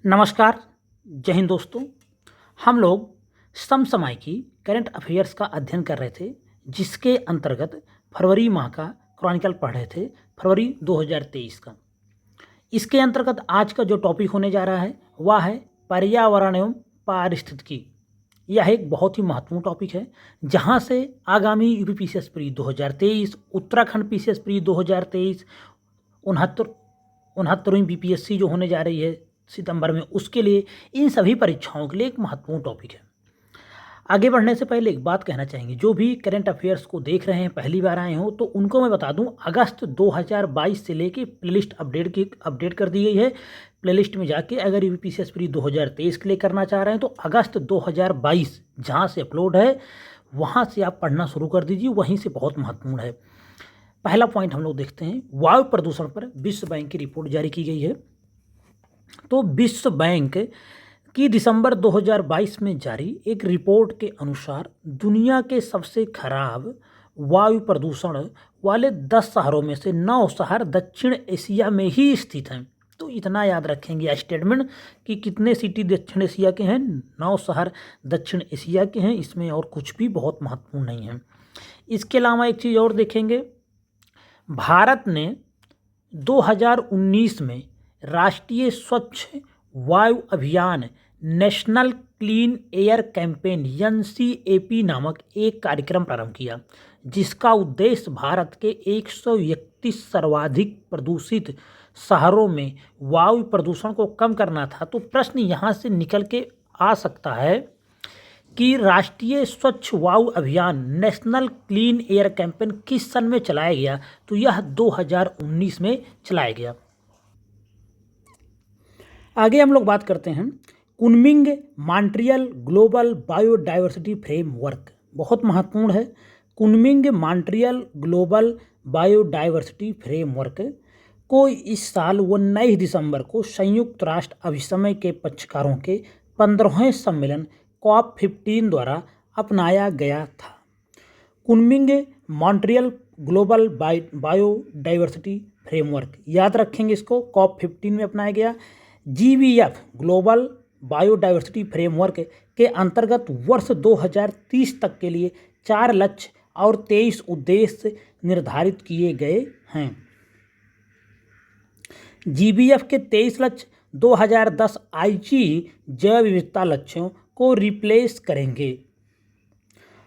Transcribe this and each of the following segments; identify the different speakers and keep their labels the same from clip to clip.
Speaker 1: नमस्कार, जय हिंद दोस्तों। हम लोग समसामयिकी करंट अफेयर्स का अध्ययन कर रहे थे, जिसके अंतर्गत फरवरी माह का क्रॉनिकल पढ़ रहे थे, फरवरी 2023 का। इसके अंतर्गत आज का जो टॉपिक होने जा रहा है वह है पर्यावरण एवं पारिस्थितिकी। यह एक बहुत ही महत्वपूर्ण टॉपिक है, जहां से आगामी UP PCS pre 2023, Uttarakhand PCS pre 2023, 69वीं बीपीएससी जो होने जा रही है सितंबर में, उसके लिए, इन सभी परीक्षाओं के लिए एक महत्वपूर्ण टॉपिक है। आगे बढ़ने से पहले एक बात कहना चाहेंगे, जो भी करंट अफेयर्स को देख रहे हैं, पहली बार आए हो, तो उनको मैं बता दूं, अगस्त 2022 से लेके प्लेलिस्ट अपडेट कर दी गई है। प्लेलिस्ट में जाके अगर यूपीपीसीएस प्री 2023 के लिए करना चाह रहे हैं तो अगस्त 2022 जहाँ से अपलोड है वहाँ से आप पढ़ना शुरू कर दीजिए, वहीं से बहुत महत्वपूर्ण है। पहला पॉइंट हम लोग देखते हैं, वायु प्रदूषण पर विश्व बैंक की रिपोर्ट जारी की गई है। तो विश्व बैंक की दिसंबर 2022 में जारी एक रिपोर्ट के अनुसार दुनिया के सबसे खराब वायु प्रदूषण वाले 10 शहरों में से 9 शहर दक्षिण एशिया में ही स्थित हैं। तो इतना याद रखेंगे यह स्टेटमेंट कि कितने सिटी दक्षिण एशिया के हैं, 9 शहर दक्षिण एशिया के हैं, इसमें और कुछ भी बहुत महत्वपूर्ण नहीं है। इसके अलावा एक चीज़ और देखेंगे, भारत ने 2019 में राष्ट्रीय स्वच्छ वायु अभियान national clean air campaign NCAP नामक एक कार्यक्रम प्रारंभ किया, जिसका उद्देश्य भारत के 131 सर्वाधिक प्रदूषित शहरों में वायु प्रदूषण को कम करना था। तो प्रश्न यहाँ से निकल के आ सकता है कि राष्ट्रीय स्वच्छ वायु अभियान नेशनल क्लीन एयर कैंपेन किस सन में चलाया गया? तो यह 2019 में चलाया गया। आगे हम लोग बात करते हैं Kunming Montreal global biodiversity framework, बहुत महत्वपूर्ण है। Kunming Montreal global biodiversity framework को इस साल 19 दिसंबर को संयुक्त राष्ट्र अभिसमय के पक्षकारों के 15वें सम्मेलन COP15 द्वारा अपनाया गया था। Kunming Montreal global biodiversity framework, याद रखेंगे इसको, COP15 में अपनाया गया। GBF ग्लोबल बायोडाइवर्सिटी फ्रेमवर्क के अंतर्गत वर्ष 2030 तक के लिए 4 लक्ष्य और 23 उद्देश्य निर्धारित किए गए हैं। GBF के 23 लक्ष्य 2010 आईची जैव विविधता लक्ष्यों को रिप्लेस करेंगे।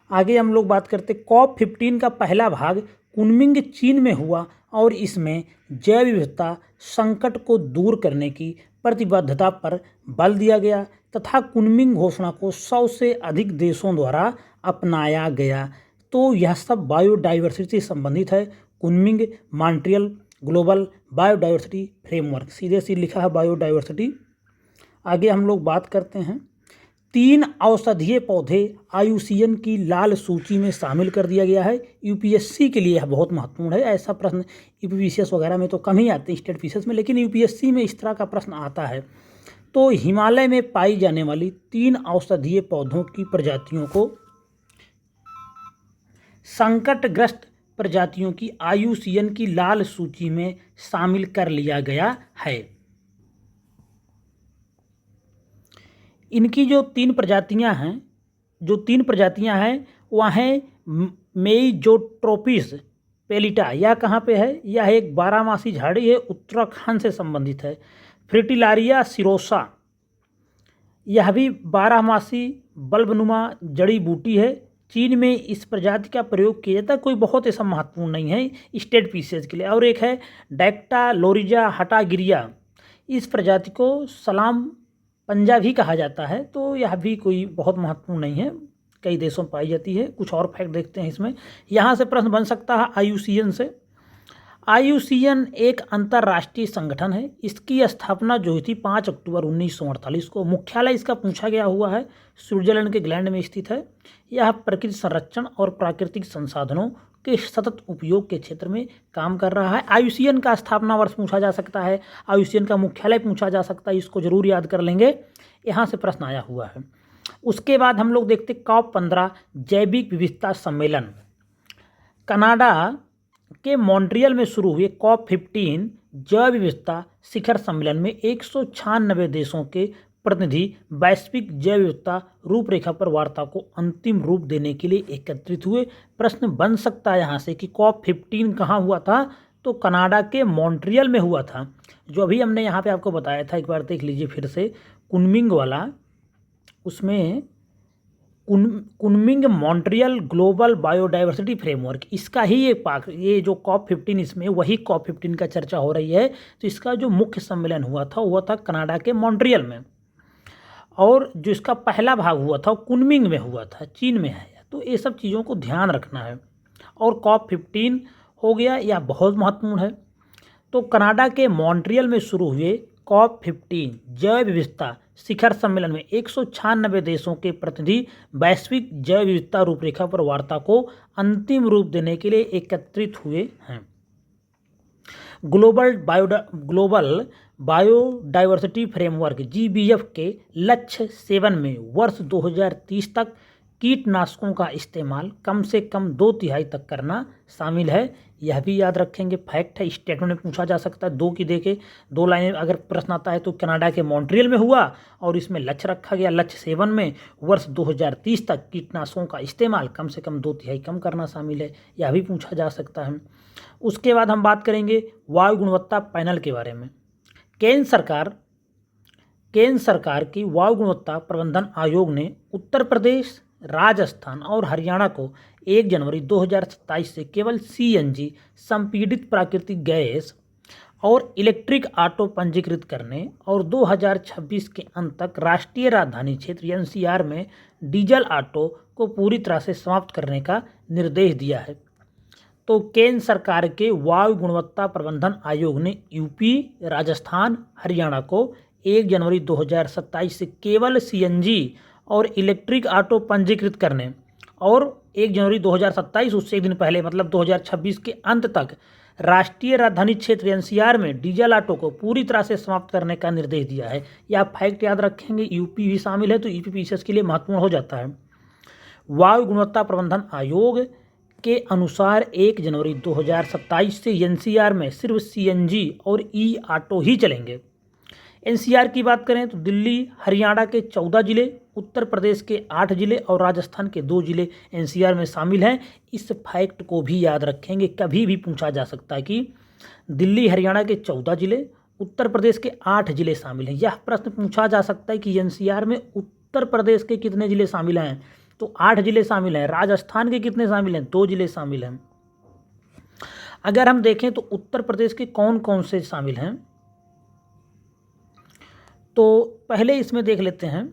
Speaker 1: आगे हम लोग बात करते, COP15 का पहला भाग कुनमिंग चीन में हुआ और इसमें जैव विविधता संकट को दूर करने की प्रतिबद्धता पर बल दिया गया तथा कुनमिंग घोषणा को 100 से अधिक देशों द्वारा अपनाया गया। तो यह सब बायोडाइवर्सिटी से संबंधित है। Kunming Montreal global biodiversity framework, सीधे सीधे लिखा है बायोडाइवर्सिटी। आगे हम लोग बात करते हैं, 3 औषधीय पौधे IUCN की लाल सूची में शामिल कर दिया गया है। यूपीएससी के लिए यह बहुत महत्वपूर्ण है। ऐसा प्रश्न यूपीपीसीएस वगैरह में तो कम ही आते हैं, स्टेट पीसीएस में, लेकिन यूपीएससी में इस तरह का प्रश्न आता है। तो हिमालय में पाई जाने वाली 3 औषधीय पौधों की प्रजातियों को, संकटग्रस्त प्रजातियों की IUCN की लाल सूची में शामिल कर लिया गया है। इनकी जो 3 प्रजातियां हैं वह हैं मेइजोट्रोपिस पेलिटा, यह कहाँ पे है? यह एक 12मासी झाड़ी है, उत्तराखंड से संबंधित है। फ्रिटिलारिया सिरोसा, यह भी 12मासी बल्बनुमा जड़ी बूटी है। चीन में इस प्रजाति का प्रयोग किया जाता है, कोई बहुत ऐसा महत्वपूर्ण नहीं है स्टेट पीसीएस के लिए। और एक है डैक्टालोरिजा हटागिरिया, इस प्रजाति को सलाम पंजा भी कहा जाता है। तो यह भी कोई बहुत महत्वपूर्ण नहीं है, कई देशों में पाई जाती है। कुछ और फैक्ट देखते हैं इसमें, यहाँ से प्रश्न बन सकता है IUCN से। IUCN एक अंतर्राष्ट्रीय संगठन है। इसकी स्थापना जो हुई थी 5 अक्टूबर 1948 को। मुख्यालय इसका पूछा गया हुआ है, स्विट्जरलैंड के ग्लैंड में स्थित है। यह प्रकृति संरक्षण और प्राकृतिक संसाधनों के सतत उपयोग के क्षेत्र में काम कर रहा है। IUCN का स्थापना वर्ष पूछा जा सकता है, IUCN का मुख्यालय पूछा जा सकता है, इसको जरूर याद कर लेंगे, यहाँ से प्रश्न आया हुआ है। उसके बाद हम लोग देखते COP15 जैविक विविधता सम्मेलन, के मॉन्ट्रियल में शुरू हुए COP15 जैव विविधता शिखर सम्मेलन में 196 देशों के प्रतिनिधि वैश्विक जैव विविधता रूपरेखा पर वार्ता को अंतिम रूप देने के लिए एकत्रित हुए। प्रश्न बन सकता है यहाँ से कि COP15 कहाँ हुआ था, तो कनाडा के मॉन्ट्रियल में हुआ था। जो अभी हमने यहाँ पे आपको बताया था, एक बार देख लीजिए फिर से, कुनमिंग वाला, उसमें Kunming Montreal global biodiversity framework, इसका ही ये जो COP15 इसमें वही COP15 का चर्चा हो रही है। तो इसका जो मुख्य सम्मेलन हुआ था कनाडा के मॉन्ट्रियल में, और जो इसका पहला भाग हुआ था वो कुनमिंग में हुआ था, चीन में है। तो ये सब चीज़ों को ध्यान रखना है। और COP15 हो गया, यह बहुत महत्वपूर्ण है। तो कनाडा के मॉन्ट्रियल में शुरू हुए COP15 जैव विविधता शिखर सम्मेलन में 196 देशों के प्रतिनिधि वैश्विक जैव विविधता रूपरेखा पर वार्ता को अंतिम रूप देने के लिए एकत्रित हुए हैं। ग्लोबल बायोडाइवर्सिटी फ्रेमवर्क GBF के लक्ष्य 7 में वर्ष 2030 तक कीटनाशकों का इस्तेमाल कम से कम 2/3 तक करना शामिल है। यह भी याद रखेंगे, फैक्ट है, स्टेटमेंट में पूछा जा सकता है। 2 की देके 2 लाइनें अगर प्रश्न आता है तो कनाडा के मॉन्ट्रियल में हुआ और इसमें लक्ष्य रखा गया, लक्ष्य 7 में वर्ष 2030 तक कीटनाशकों का इस्तेमाल कम से कम 2/3 कम करना शामिल है। यह भी पूछा जा सकता है। उसके बाद हम बात करेंगे वायु गुणवत्ता पैनल के बारे में। केंद्र सरकार की वायु गुणवत्ता प्रबंधन आयोग ने उत्तर प्रदेश, राजस्थान और हरियाणा को 1 जनवरी 2027 से केवल CNG संपीड़ित प्राकृतिक गैस और इलेक्ट्रिक ऑटो पंजीकृत करने और 2026 के अंत तक राष्ट्रीय राजधानी क्षेत्र NCR में डीजल ऑटो को पूरी तरह से समाप्त करने का निर्देश दिया है। तो केंद्र सरकार के वायु गुणवत्ता प्रबंधन आयोग ने यूपी, राजस्थान, हरियाणा को 1 जनवरी 2027 से केवल CNG और इलेक्ट्रिक ऑटो पंजीकृत करने और 1 जनवरी 2027 उससे एक दिन पहले मतलब 2026 के अंत तक राष्ट्रीय राजधानी क्षेत्र NCR में डीजल ऑटो को पूरी तरह से समाप्त करने का निर्देश दिया है। यह फैक्ट याद रखेंगे, यूपी भी शामिल है तो यूपी के लिए महत्वपूर्ण हो जाता है। वायु गुणवत्ता प्रबंधन आयोग के अनुसार 1 जनवरी 2027 से NCR में सिर्फ CNG और ऑटो ही चलेंगे। NCR की बात करें तो दिल्ली, हरियाणा के 14 जिले, उत्तर प्रदेश के 8 जिले और राजस्थान के 2 जिले NCR में शामिल हैं। इस फैक्ट को भी याद रखेंगे, कभी भी पूछा जा सकता है कि दिल्ली, हरियाणा के 14 जिले, उत्तर प्रदेश के 8 जिले शामिल हैं। यह प्रश्न पूछा जा सकता है कि NCR में उत्तर प्रदेश के कितने जिले शामिल हैं, तो 8 जिले शामिल हैं। राजस्थान के कितने शामिल हैं, 2 जिले शामिल हैं। अगर हम देखें तो उत्तर प्रदेश के कौन कौन से शामिल हैं, तो पहले इसमें देख लेते हैं।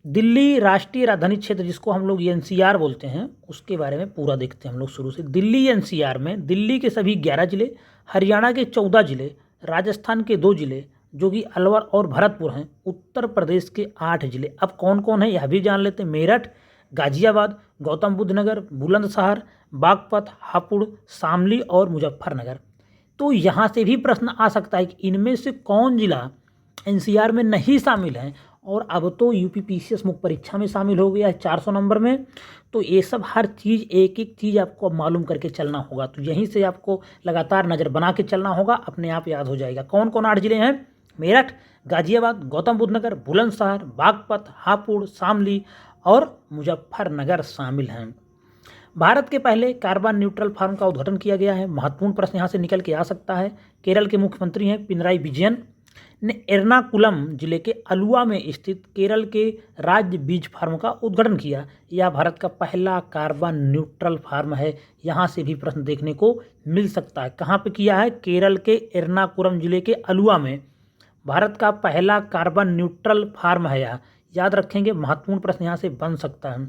Speaker 1: दिल्ली राष्ट्रीय राजधानी क्षेत्र जिसको हम लोग NCR बोलते हैं, उसके बारे में पूरा देखते हैं हम लोग शुरू से। दिल्ली NCR में दिल्ली के सभी 11 जिले, हरियाणा के 14 जिले, राजस्थान के 2 जिले जो कि अलवर और भरतपुर हैं, उत्तर प्रदेश के 8 जिले। अब कौन कौन है यह भी जान लेते हैं। मेरठ, गाजियाबाद, गौतम बुद्ध नगर, बुलंदशहर, बागपत, हापुड़, शामली और मुजफ्फरनगर। तो यहाँ से भी प्रश्न आ सकता है कि इनमें से कौन जिला NCR में नहीं शामिल हैं, और अब तो UPPCS मुख्य परीक्षा में शामिल हो गया है 400 नंबर में। तो ये सब हर चीज़ एक एक चीज़ आपको मालूम करके चलना होगा। तो यहीं से आपको लगातार नज़र बना के चलना होगा, अपने आप याद हो जाएगा। कौन कौन 8 जिले हैं, मेरठ, गाजियाबाद, गौतम बुद्ध नगर, बुलंदशहर, बागपत, हापुड़, शामली और मुजफ्फरनगर शामिल हैं। भारत के पहले कार्बन न्यूट्रल फार्म का उद्घाटन किया गया है। महत्वपूर्ण प्रश्न यहाँ से निकल के आ सकता है। केरल के मुख्यमंत्री हैं पिनराई विजयन ने एर्नाकुलम जिले के अलुवा में स्थित केरल के राज्य बीज फार्म का उद्घाटन किया। यह भारत का पहला कार्बन न्यूट्रल फार्म है। यहाँ से भी प्रश्न देखने को मिल सकता है। कहाँ पे किया है, केरल के एर्नाकुलम जिले के अलुवा में भारत का पहला कार्बन न्यूट्रल फार्म है। यह याद रखेंगे, महत्वपूर्ण प्रश्न यहाँ से बन सकता है।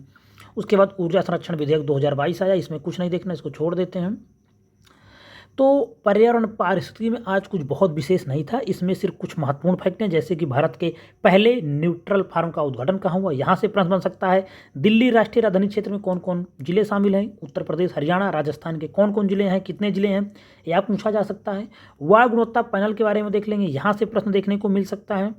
Speaker 1: उसके बाद ऊर्जा संरक्षण विधेयक 2022 आया, इसमें कुछ नहीं देखना, इसको छोड़ देते हैं। तो पर्यावरण पारिस्थितिकी में आज कुछ बहुत विशेष नहीं था, इसमें सिर्फ कुछ महत्वपूर्ण फैक्ट हैं, जैसे कि भारत के पहले न्यूट्रल फार्म का उद्घाटन कहाँ हुआ, यहाँ से प्रश्न बन सकता है। दिल्ली राष्ट्रीय राजधानी क्षेत्र में कौन कौन जिले शामिल हैं, उत्तर प्रदेश, हरियाणा, राजस्थान के कौन कौन जिले हैं, कितने जिले हैं, यह पूछा जा सकता है। वायु गुणवत्ता पैनल के बारे में देख लेंगे, यहाँ से प्रश्न देखने को मिल सकता है।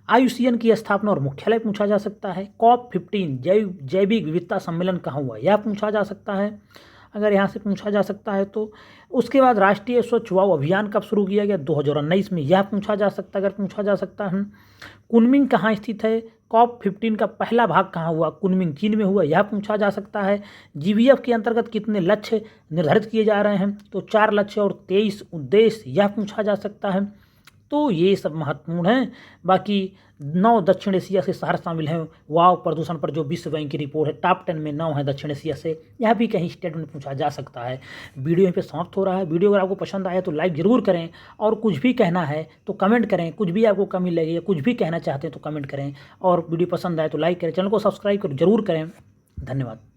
Speaker 1: IUCN की स्थापना और मुख्यालय पूछा जा सकता है। COP15 जैविक विविधता सम्मेलन कहाँ हुआ, यह पूछा जा सकता है। अगर यहाँ से पूछा जा सकता है तो। उसके बाद राष्ट्रीय स्वच्छ वायु अभियान कब शुरू किया गया? 2019 में, यह पूछा जा सकता है अगर पूछा जा सकता है। कुनमिंग कहाँ स्थित है? COP15 का पहला भाग कहाँ हुआ? कुनमिंग चीन में हुआ, यह पूछा जा सकता है। GVF के अंतर्गत कितने लक्ष्य निर्धारित किए जा रहे हैं? तो 4 लक्ष्य और 23 उद्देश्य, यह पूछा जा सकता है। तो ये सब महत्वपूर्ण हैं। बाकी 9 दक्षिण एशिया से शहर शामिल हैं वायु प्रदूषण पर, जो विश्व बैंक की रिपोर्ट है। टॉप 10 में 9 है दक्षिण एशिया से, यह भी कहीं स्टेटमेंट पूछा जा सकता है। वीडियो यहीं पे समाप्त हो रहा है। वीडियो अगर आपको पसंद आया तो लाइक ज़रूर करें, और कुछ भी कहना है तो कमेंट करें। कुछ भी आपको कमी लगे या कुछ भी कहना चाहते हैं तो कमेंट करें, और वीडियो पसंद आए तो लाइक करें, चैनल को सब्सक्राइब जरूर करें। धन्यवाद।